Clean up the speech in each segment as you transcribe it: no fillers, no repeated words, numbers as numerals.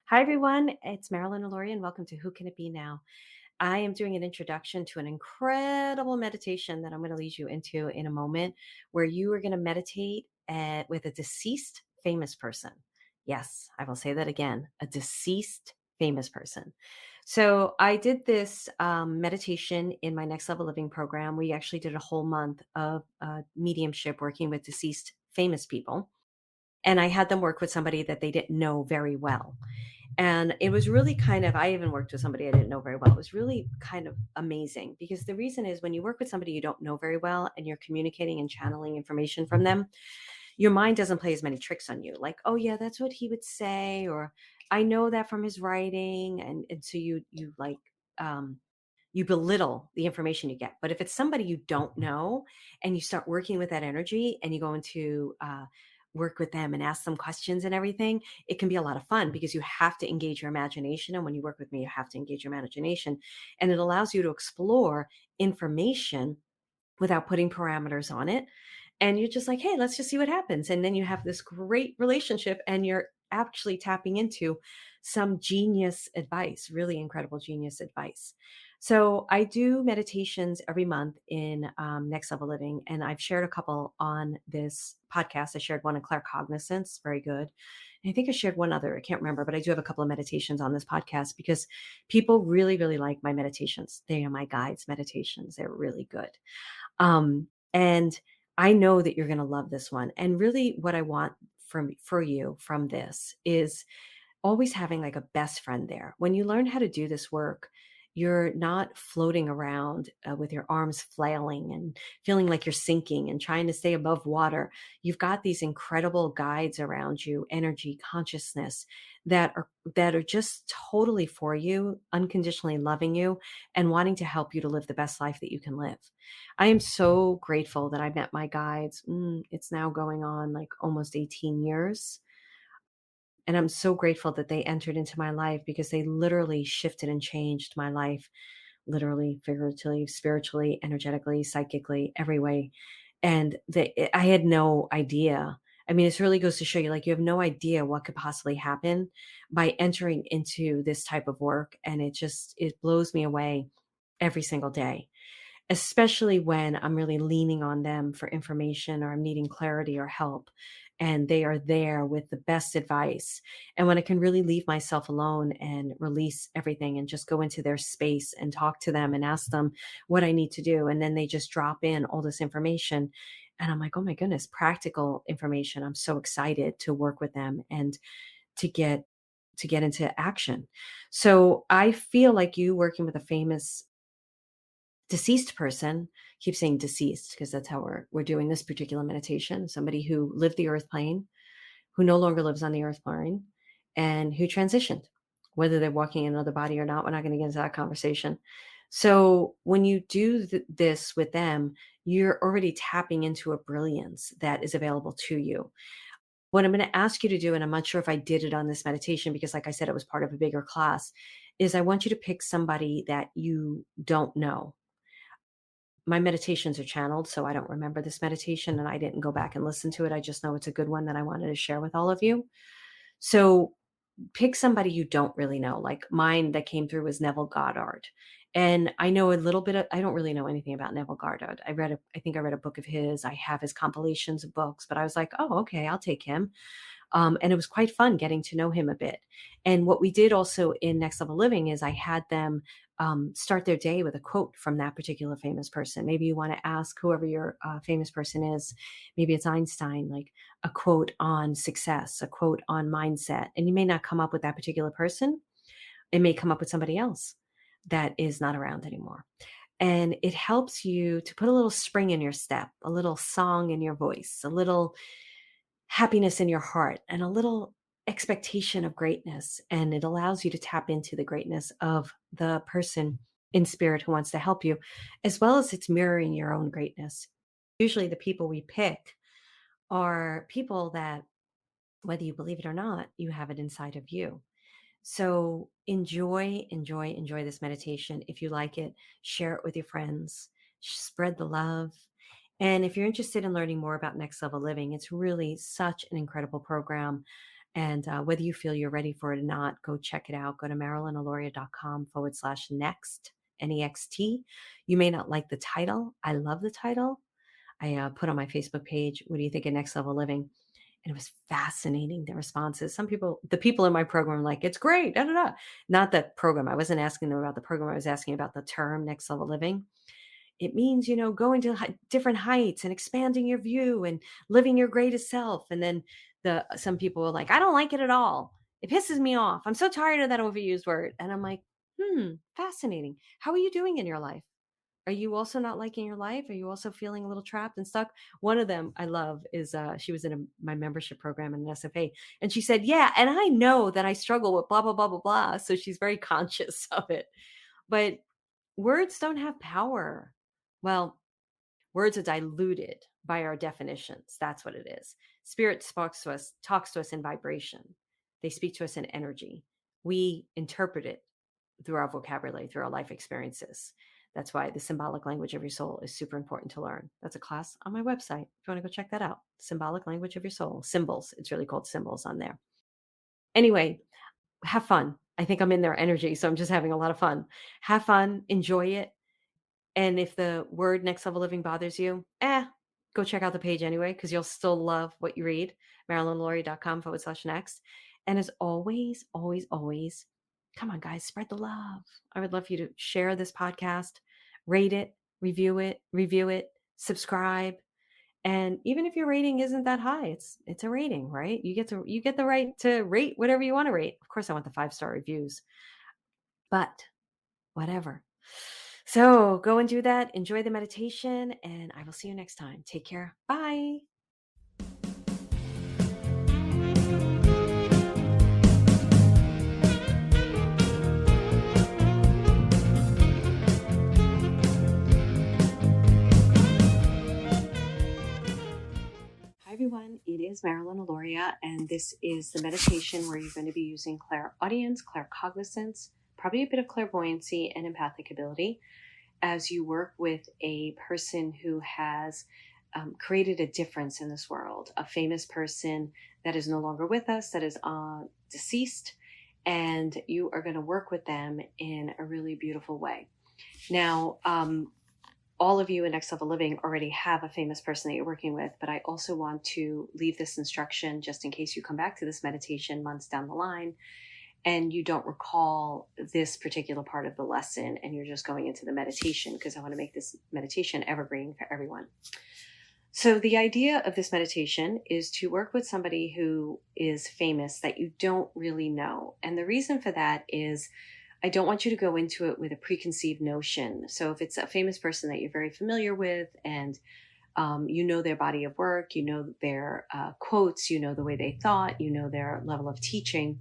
Hi, everyone. It's Marilyn Alori, and welcome to Who Can It Be Now? I am doing an introduction to an incredible meditation that I'm going to lead you into in a moment, where you are going to meditate with a deceased famous person. Yes, I will say that again, a deceased famous person. So I did this meditation in my Next Level Living program. We actually did a whole month of mediumship working with deceased famous people. And I had them work with somebody that they didn't know very well. And it was really kind of, I even worked with somebody I didn't know very well. It was really kind of amazing because the reason is when you work with somebody you don't know very well and you're communicating and channeling information from them, your mind doesn't play as many tricks on you. Like, oh yeah, that's what he would say, or I know that from his writing. And so you like you belittle the information you get. But if it's somebody you don't know and you start working with that energy and you go into work with them and ask them questions and everything, it can be a lot of fun because you have to engage your imagination. And when you work with me, you have to engage your imagination. And it allows you to explore information without putting parameters on it. And you're just like, hey, let's just see what happens. And then you have this great relationship and you're actually tapping into some genius advice, really incredible genius advice. So I do meditations every month in Next Level Living, and I've shared a couple on this podcast. I shared one in claircognizance, very good. And I think I shared one other, I can't remember, but I do have a couple of meditations on this podcast because people really, really like my meditations. They are my guides' meditations. They're really good. And I know that you're going to love this one. And really, what I want for you from this is always having like a best friend there. When you learn how to do this work, you're not floating around with your arms flailing and feeling like you're sinking and trying to stay above water. You've got these incredible guides around you, energy, consciousness that are just totally for you, unconditionally loving you and wanting to help you to live the best life that you can live. I am so grateful that I met my guides. It's now going on like almost 18 years, and I'm so grateful that they entered into my life because they literally shifted and changed my life, literally, figuratively, spiritually, energetically, psychically, every way. And I had no idea. I mean, this really goes to show you, like, you have no idea what could possibly happen by entering into this type of work. And it blows me away every single day, especially when I'm really leaning on them for information or I'm needing clarity or help. And they are there with the best advice. And when I can really leave myself alone and release everything and just go into their space and talk to them and ask them what I need to do. And then they just drop in all this information. And I'm like, oh my goodness, practical information. I'm so excited to work with them and to get to get into action. So I feel like you working with a famous deceased person, keep saying deceased because that's how we're doing this particular meditation, somebody who lived the earth plane, who no longer lives on the earth plane, and who transitioned. Whether they're walking in another body or not, we're not going to get into that conversation. So when you do this with them, you're already tapping into a brilliance that is available to you. What I'm going to ask you to do, and I'm not sure if I did it on this meditation because, like I said, it was part of a bigger class, is I want you to pick somebody that you don't know. My meditations are channeled, so I don't remember this meditation and I didn't go back and listen to it. I just know it's a good one that I wanted to share with all of you. So pick somebody you don't really know. Like mine that came through was Neville Goddard. And I know a little bit of, I don't really know anything about Neville Goddard. I think I read a book of his. I have his compilations of books, but I was like, oh, okay, I'll take him. And it was quite fun getting to know him a bit. And what we did also in Next Level Living is I had them start their day with a quote from that particular famous person. Maybe you want to ask whoever your famous person is. Maybe it's Einstein, like a quote on success, a quote on mindset. And you may not come up with that particular person. It may come up with somebody else that is not around anymore. And it helps you to put a little spring in your step, a little song in your voice, a little happiness in your heart, and a little expectation of greatness. And it allows you to tap into the greatness of the person in spirit who wants to help you, as well as it's mirroring your own greatness. Usually, the people we pick are people that, whether you believe it or not, you have it inside of you. So enjoy, enjoy, enjoy this meditation. If you like it, share it with your friends, spread the love. And if you're interested in learning more about Next Level Living, it's really such an incredible program. And whether you feel you're ready for it or not, go check it out. Go to marilynaloria.com/next, NEXT. You may not like the title. I love the title. I put on my Facebook page, what do you think of Next Level Living? And it was fascinating, the responses. Some people, the people in my program were like, it's great, da, da, da. Not that program. I wasn't asking them about the program. I was asking about the term Next Level Living. It means, going to different heights and expanding your view and living your greatest self. And then some people were like, I don't like it at all. It pisses me off. I'm so tired of that overused word. And I'm like, fascinating. How are you doing in your life? Are you also not liking your life? Are you also feeling a little trapped and stuck? One of them I love is she was in my membership program in an SFA, and she said, "Yeah, and I know that I struggle with blah blah blah blah blah." So she's very conscious of it. But words don't have power. Well, words are diluted by our definitions. That's what it is. Spirit talks to us in vibration. They speak to us in energy. We interpret it through our vocabulary, through our life experiences. That's why the symbolic language of your soul is super important to learn. That's a class on my website. If you want to go check that out, symbolic language of your soul, symbols. It's really called symbols on there. Anyway, have fun. I think I'm in their energy, so I'm just having a lot of fun. Have fun, enjoy it. And if the word Next Level Living bothers you, go check out the page anyway, because you'll still love what you read. marilynaloria.com/next. And as always, always, always, come on, guys, spread the love. I would love for you to share this podcast, rate it, review it, subscribe. And even if your rating isn't that high, it's a rating, right? You get the right to rate whatever you want to rate. Of course, I want the 5-star reviews, but whatever. So go and do that. Enjoy the meditation, and I will see you next time. Take care. Bye. Hi, everyone. It is Marilyn Aloria, and this is the meditation where you're going to be using clairaudience, claircognizance, probably a bit of clairvoyancy and empathic ability as you work with a person who has created a difference in this world, a famous person that is no longer with us, that is deceased, and you are going to work with them in a really beautiful way. Now, all of you in Next Level Living already have a famous person that you're working with, but I also want to leave this instruction just in case you come back to this meditation months down the line and you don't recall this particular part of the lesson and you're just going into the meditation, because I want to make this meditation evergreen for everyone. So the idea of this meditation is to work with somebody who is famous that you don't really know. And the reason for that is I don't want you to go into it with a preconceived notion. So if it's a famous person that you're very familiar with and you know their body of work, you know their quotes, you know the way they thought, you know their level of teaching,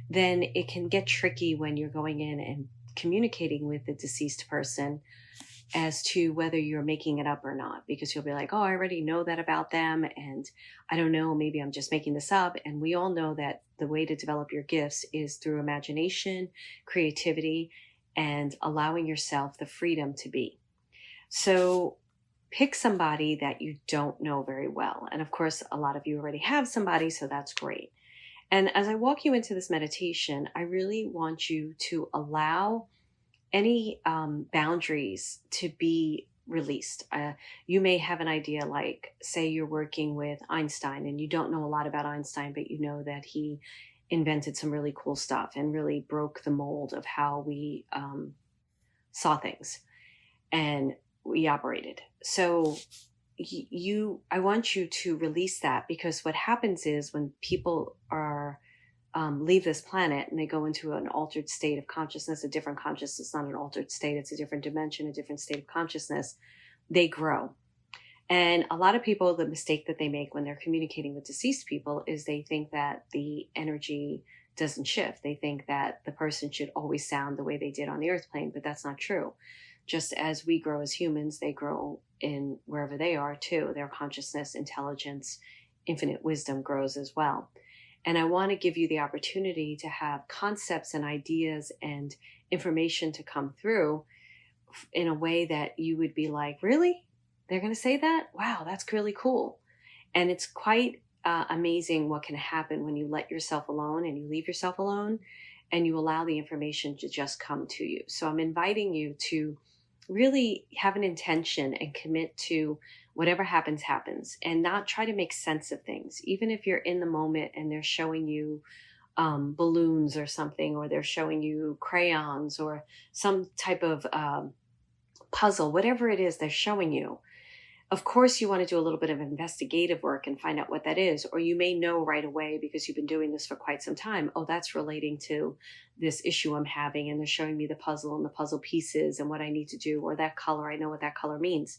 then it can get tricky when you're going in and communicating with the deceased person as to whether you're making it up or not, because you'll be like, oh, I already know that about them. And I don't know, maybe I'm just making this up. And we all know that the way to develop your gifts is through imagination, creativity, and allowing yourself the freedom to be. So pick somebody that you don't know very well. And of course, a lot of you already have somebody, so that's great. And as I walk you into this meditation, I really want you to allow any boundaries to be released. You may have an idea, like, say you're working with Einstein and you don't know a lot about Einstein, but you know that he invented some really cool stuff and really broke the mold of how we saw things and we operated. So I want you to release that, because what happens is when people are leave this planet and they go into an altered state of consciousness, a different consciousness, not an altered state, it's a different dimension, a different state of consciousness, they grow. And a lot of people, the mistake that they make when they're communicating with deceased people is they think that the energy doesn't shift. They think that the person should always sound the way they did on the earth plane, but that's not true. Just as we grow as humans, they grow in wherever they are too. Their consciousness, intelligence, infinite wisdom grows as well. And I want to give you the opportunity to have concepts and ideas and information to come through in a way that you would be like, really? They're going to say that? Wow, that's really cool. And it's quite amazing what can happen when you let yourself alone and you leave yourself alone and you allow the information to just come to you. So I'm inviting you to really have an intention and commit to whatever happens, happens, and not try to make sense of things. Even if you're in the moment and they're showing you balloons or something, or they're showing you crayons or some type of puzzle, whatever it is they're showing you, of course, you want to do a little bit of investigative work and find out what that is. Or you may know right away because you've been doing this for quite some time. Oh, that's relating to this issue I'm having. And they're showing me the puzzle and the puzzle pieces and what I need to do, or that color. I know what that color means.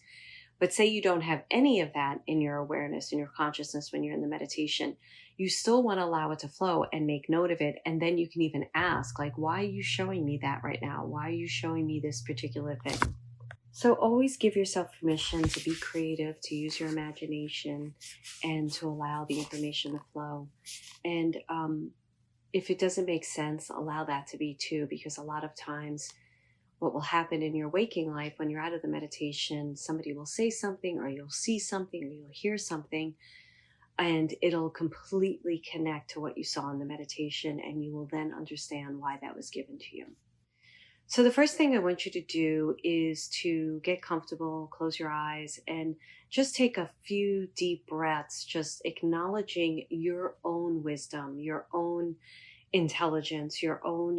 But say you don't have any of that in your awareness, in your consciousness when you're in the meditation, you still want to allow it to flow and make note of it. And then you can even ask, like, why are you showing me that right now? Why are you showing me this particular thing? So always give yourself permission to be creative, to use your imagination, and to allow the information to flow. And if it doesn't make sense, allow that to be too, because a lot of times what will happen in your waking life when you're out of the meditation, somebody will say something, or you'll see something, or you'll hear something, and it'll completely connect to what you saw in the meditation, and you will then understand why that was given to you. So the first thing I want you to do is to get comfortable, close your eyes, and just take a few deep breaths, just acknowledging your own wisdom, your own intelligence, your own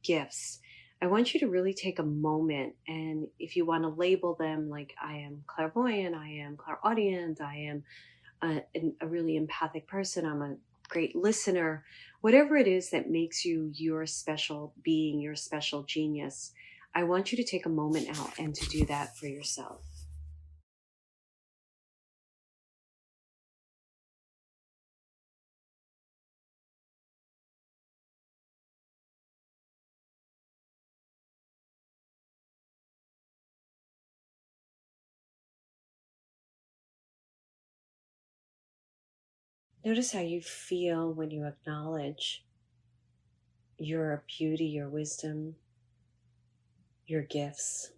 gifts. I want you to really take a moment, and if you want to label them, like, I am clairvoyant, I am clairaudient, I am a really empathic person, I'm a great listener, whatever it is that makes you your special being, your special genius, I want you to take a moment out and to do that for yourself. Notice how you feel when you acknowledge your beauty, your wisdom, your gifts.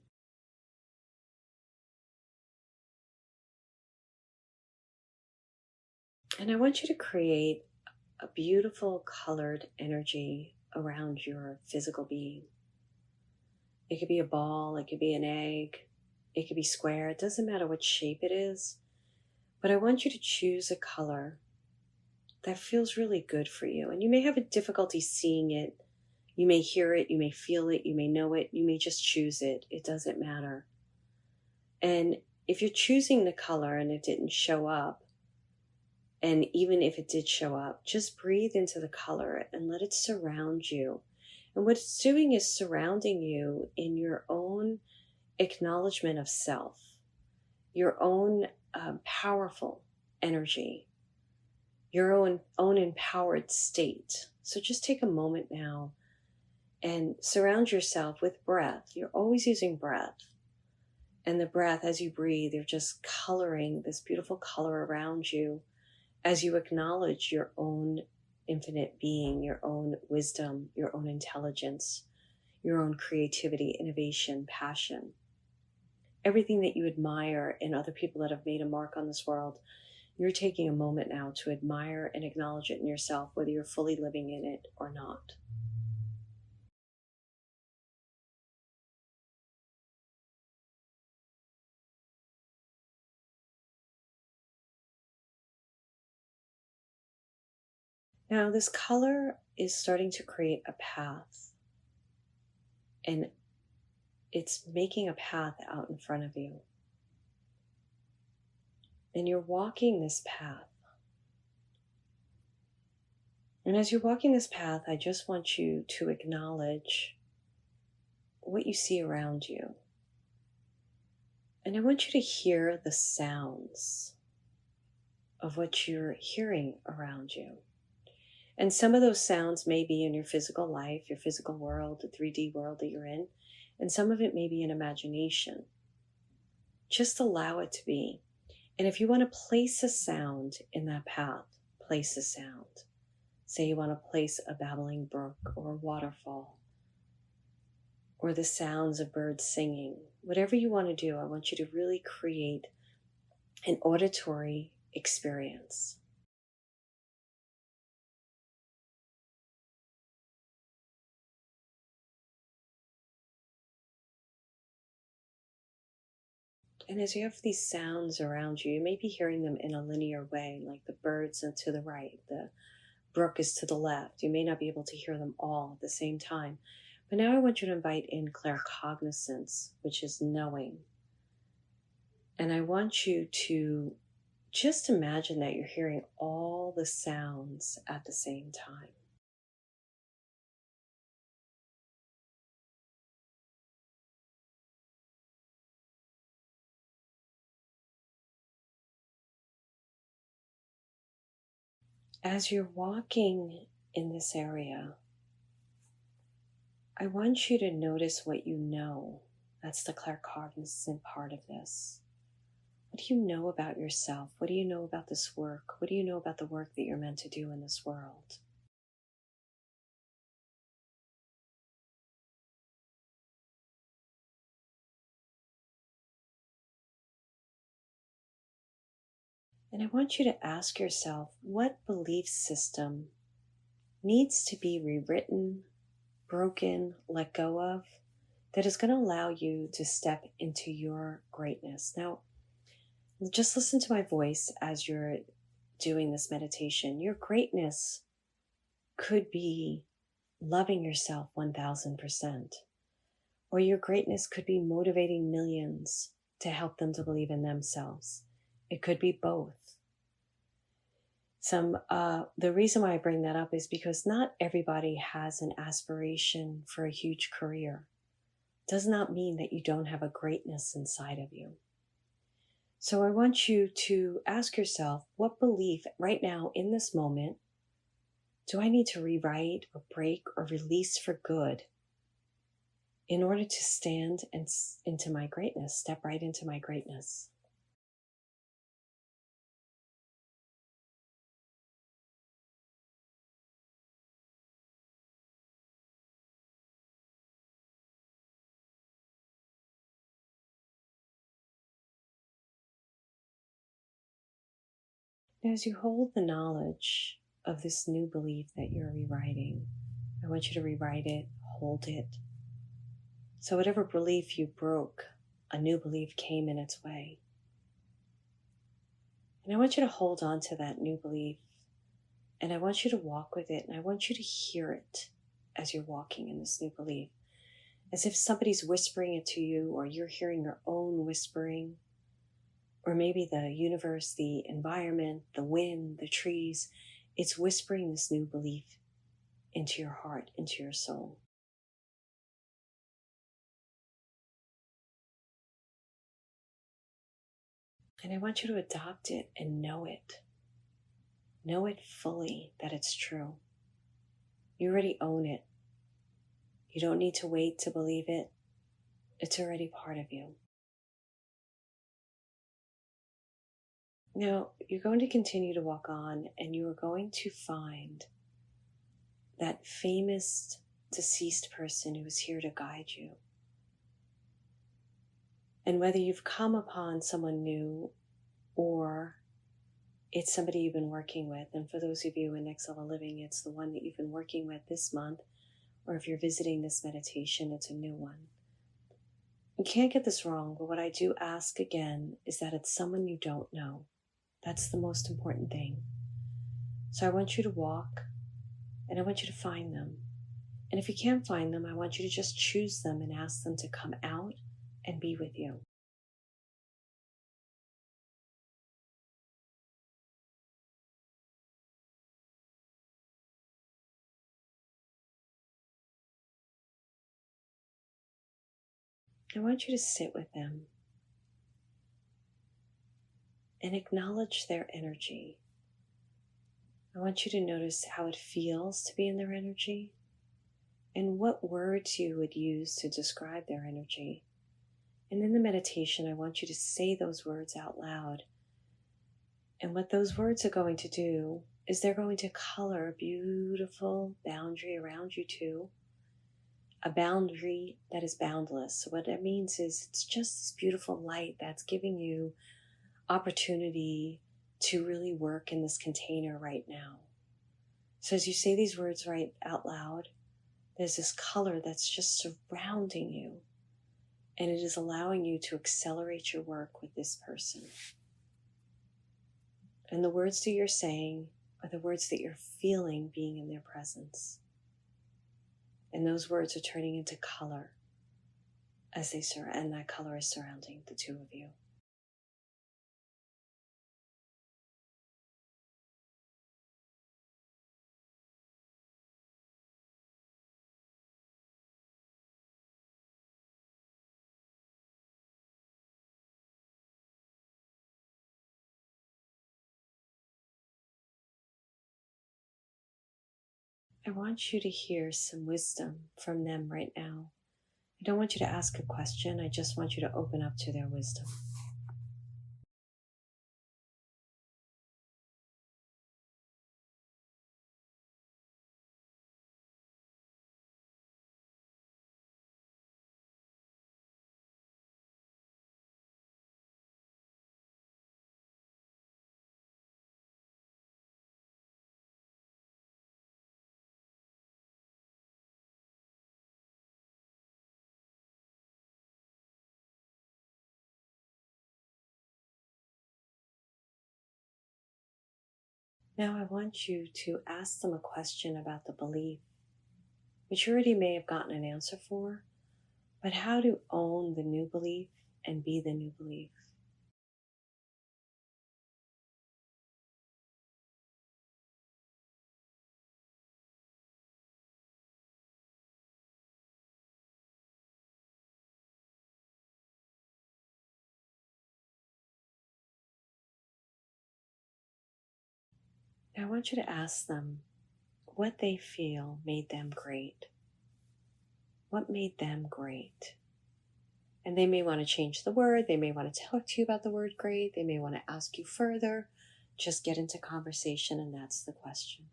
And I want you to create a beautiful colored energy around your physical being. It could be a ball, it could be an egg, it could be square, it doesn't matter what shape it is. But I want you to choose a color that feels really good for you. And you may have a difficulty seeing it. You may hear it, you may feel it, you may know it, you may just choose it. It doesn't matter. And if you're choosing the color and it didn't show up, and even if it did show up, just breathe into the color and let it surround you. And what it's doing is surrounding you in your own acknowledgement of self, your own powerful energy, your own empowered state. So just take a moment now and surround yourself with breath. You're always using breath. And the breath, as you breathe, you're just coloring this beautiful color around you as you acknowledge your own infinite being, your own wisdom, your own intelligence, your own creativity, innovation, passion. Everything that you admire in other people that have made a mark on this world, you're taking a moment now to admire and acknowledge it in yourself, whether you're fully living in it or not. Now, this color is starting to create a path, and it's making a path out in front of you. And you're walking this path. And as you're walking this path, I just want you to acknowledge what you see around you. And I want you to hear the sounds of what you're hearing around you. And some of those sounds may be in your physical life, your physical world, the 3D world that you're in, and some of it may be in imagination. Just allow it to be. And if you want to place a sound in that path, place a sound. Say you want to place a babbling brook or a waterfall, or the sounds of birds singing. Whatever you want to do, I want you to really create an auditory experience. And as you have these sounds around you, you may be hearing them in a linear way, like the birds are to the right, the brook is to the left. You may not be able to hear them all at the same time. But now I want you to invite in claircognizance, which is knowing. And I want you to just imagine that you're hearing all the sounds at the same time. As you're walking in this area, I want you to notice what you know. That's the claircognizant part of this. What do you know about yourself? What do you know about this work? What do you know about the work that you're meant to do in this world? And I want you to ask yourself what belief system needs to be rewritten, broken, let go of, that is going to allow you to step into your greatness. Now, just listen to my voice as you're doing this meditation. Your greatness could be loving yourself 1000%, or your greatness could be motivating millions to help them to believe in themselves. It could be both. The reason why I bring that up is because not everybody has an aspiration for a huge career. Does not mean that you don't have a greatness inside of you. So I want you to ask yourself, what belief right now in this moment do I need to rewrite or break or release for good in order to stand into my greatness, step right into my greatness? As you hold the knowledge of this new belief that you're rewriting, I want you to rewrite it, hold it. So whatever belief you broke, a new belief came in its way. And I want you to hold on to that new belief, and I want you to walk with it, and I want you to hear it as you're walking in this new belief, as if somebody's whispering it to you, or you're hearing your own whispering, or maybe the universe, the environment, the wind, the trees, it's whispering this new belief into your heart, into your soul. And I want you to adopt it and know it. Know it fully that it's true. You already own it. You don't need to wait to believe it. It's already part of you. Now, you're going to continue to walk on, and you are going to find that famous deceased person who is here to guide you. And whether you've come upon someone new or it's somebody you've been working with, and for those of you in Next Level Living, it's the one that you've been working with this month, or if you're visiting this meditation, it's a new one. You can't get this wrong, but what I do ask again is that it's someone you don't know. That's the most important thing. So I want you to walk, and I want you to find them. And if you can't find them, I want you to just choose them and ask them to come out and be with you. I want you to sit with them and acknowledge their energy. I want you to notice how it feels to be in their energy and what words you would use to describe their energy. And in the meditation, I want you to say those words out loud. And what those words are going to do is they're going to color a beautiful boundary around you too. A boundary that is boundless. So what that means is it's just this beautiful light that's giving you opportunity to really work in this container right now. So as you say these words right out loud, there's this color that's just surrounding you. And it is allowing you to accelerate your work with this person. And the words that you're saying are the words that you're feeling being in their presence. And those words are turning into color as they and that color is surrounding the two of you. I want you to hear some wisdom from them right now. I don't want you to ask a question. I just want you to open up to their wisdom. Now I want you to ask them a question about the belief, which you already may have gotten an answer for, but how to own the new belief and be the new belief. Now I want you to ask them what they feel made them great. What made them great? And they may want to change the word. They may want to talk to you about the word great. They may want to ask you further. Just get into conversation, and that's the question.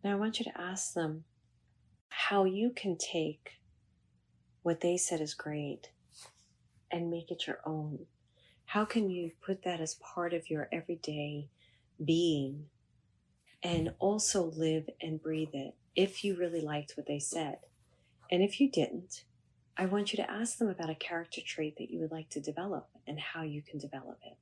Now I want you to ask them how you can take what they said is great and make it your own. How can you put that as part of your everyday being and also live and breathe it if you really liked what they said? And if you didn't, I want you to ask them about a character trait that you would like to develop and how you can develop it.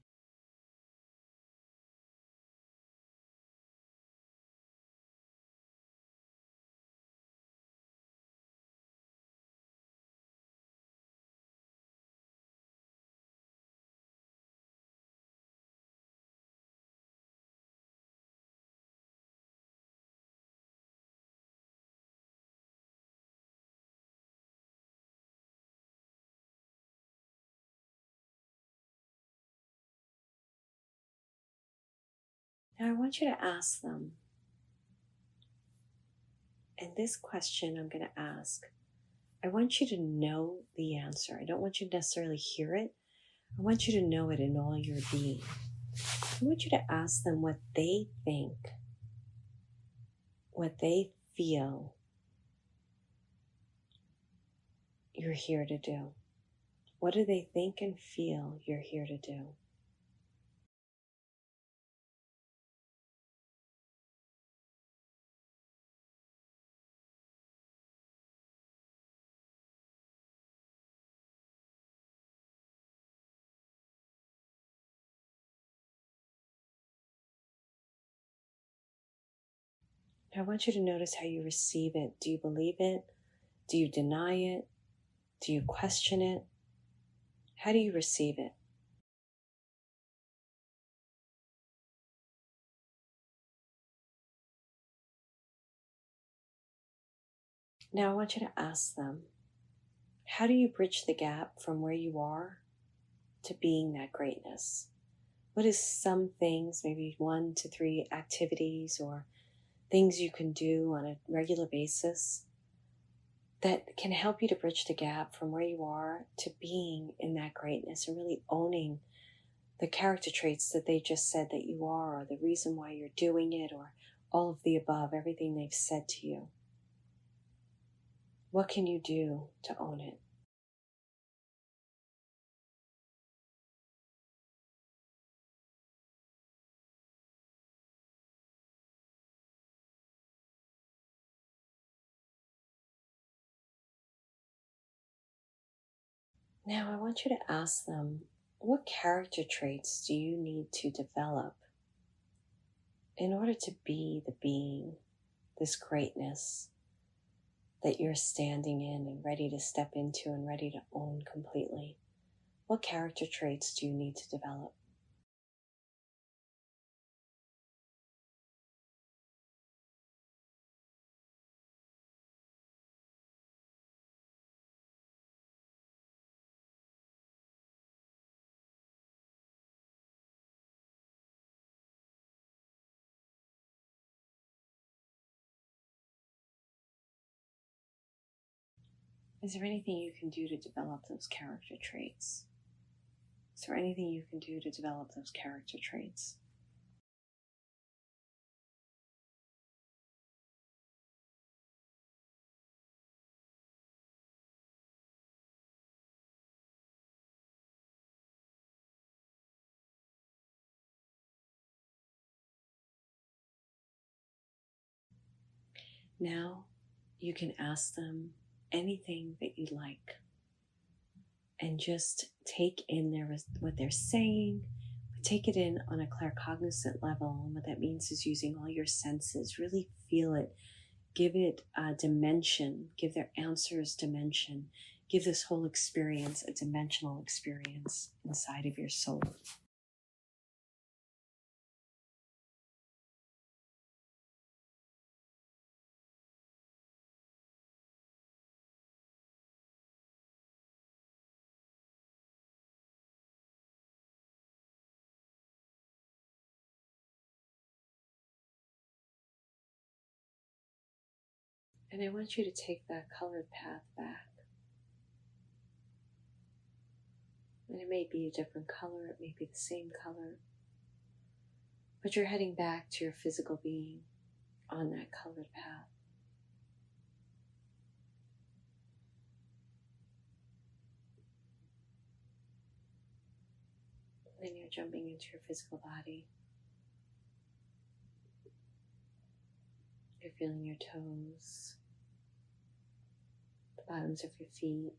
Now I want you to ask them, and this question I'm going to ask, I want you to know the answer. I don't want you to necessarily hear it. I want you to know it in all your being. I want you to ask them what they think, what they feel you're here to do. What do they think and feel you're here to do? I want you to notice how you receive it. Do you believe it? Do you deny it? Do you question it? How do you receive it? Now I want you to ask them, how do you bridge the gap from where you are to being that greatness? What is some things, maybe 1 to 3 activities or things you can do on a regular basis that can help you to bridge the gap from where you are to being in that greatness and really owning the character traits that they just said that you are, or the reason why you're doing it, or all of the above, everything they've said to you. What can you do to own it? Now, I want you to ask them, what character traits do you need to develop in order to be the being, this greatness that you're standing in and ready to step into and ready to own completely? What character traits do you need to develop? Is there anything you can do to develop those character traits? Is there anything you can do to develop those character traits? Now you can ask them anything that you like and just take in what they're saying, but take it in on a claircognizant level. And what that means is using all your senses, really feel it, give it a dimension, give their answers dimension, give this whole experience a dimensional experience inside of your soul. And I want you to take that colored path back. And it may be a different color, it may be the same color, but you're heading back to your physical being on that colored path. And then you're jumping into your physical body. You're feeling your toes, the bottoms of your feet,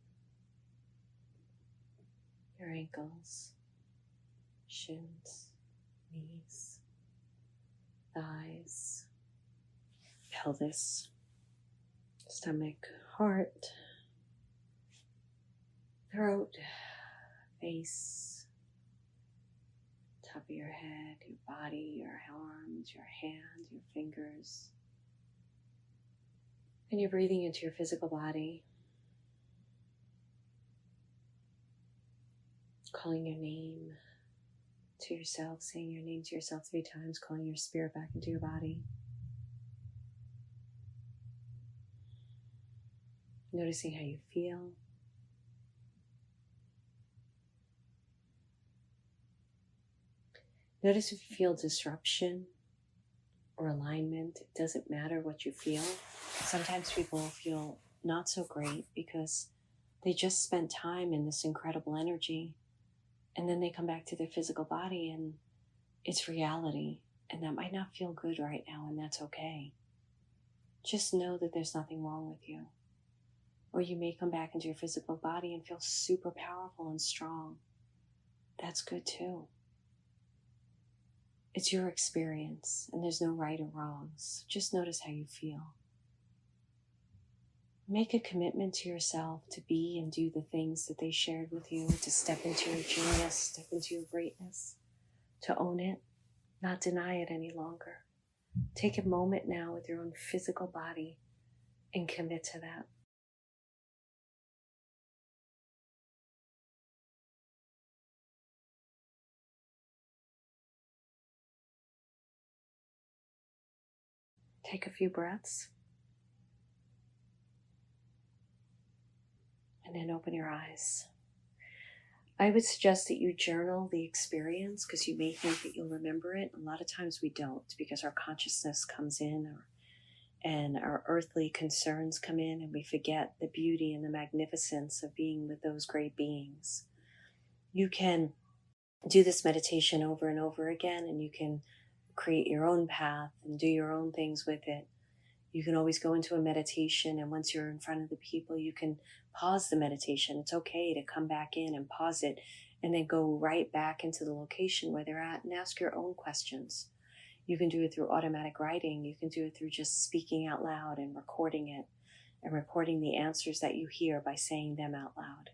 your ankles, shins, knees, thighs, pelvis, stomach, heart, throat, face, top of your head, your body, your arms, your hands, your fingers. And you're breathing into your physical body, calling your name to yourself, saying your name to yourself 3 times, calling your spirit back into your body. Noticing how you feel. Notice if you feel disruption or alignment. It doesn't matter what you feel. Sometimes people feel not so great because they just spent time in this incredible energy, and then they come back to their physical body and it's reality, and that might not feel good right now, and that's okay. Just know that there's nothing wrong with you. Or you may come back into your physical body and feel super powerful and strong. That's good too. It's your experience, and there's no right or wrongs. Just notice how you feel. Make a commitment to yourself to be and do the things that they shared with you, to step into your genius, step into your greatness, to own it, not deny it any longer. Take a moment now with your own physical body and commit to that. Take a few breaths and then open your eyes. I would suggest that you journal the experience because you may think that you'll remember it. A lot of times we don't because our consciousness comes in and our earthly concerns come in and we forget the beauty and the magnificence of being with those great beings. You can do this meditation over and over again, and you can create your own path and do your own things with it. You can always go into a meditation, and once you're in front of the people, you can pause the meditation. It's okay to come back in and pause it and then go right back into the location where they're at and ask your own questions. You can do it through automatic writing. You can do it through just speaking out loud and recording it and recording the answers that you hear by saying them out loud.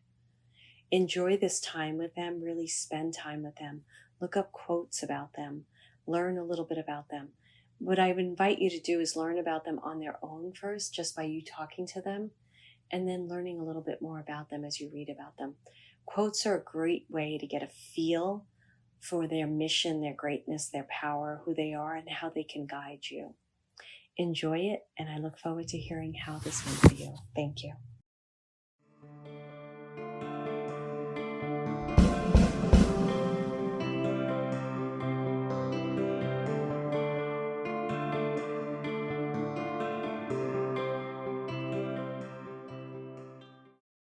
Enjoy this time with them. Really spend time with them. Look up quotes about them. Learn a little bit about them. What I would invite you to do is learn about them on their own first, just by you talking to them, and then learning a little bit more about them as you read about them. Quotes are a great way to get a feel for their mission, their greatness, their power, who they are, and how they can guide you. Enjoy it, and I look forward to hearing how this went for you. Thank you.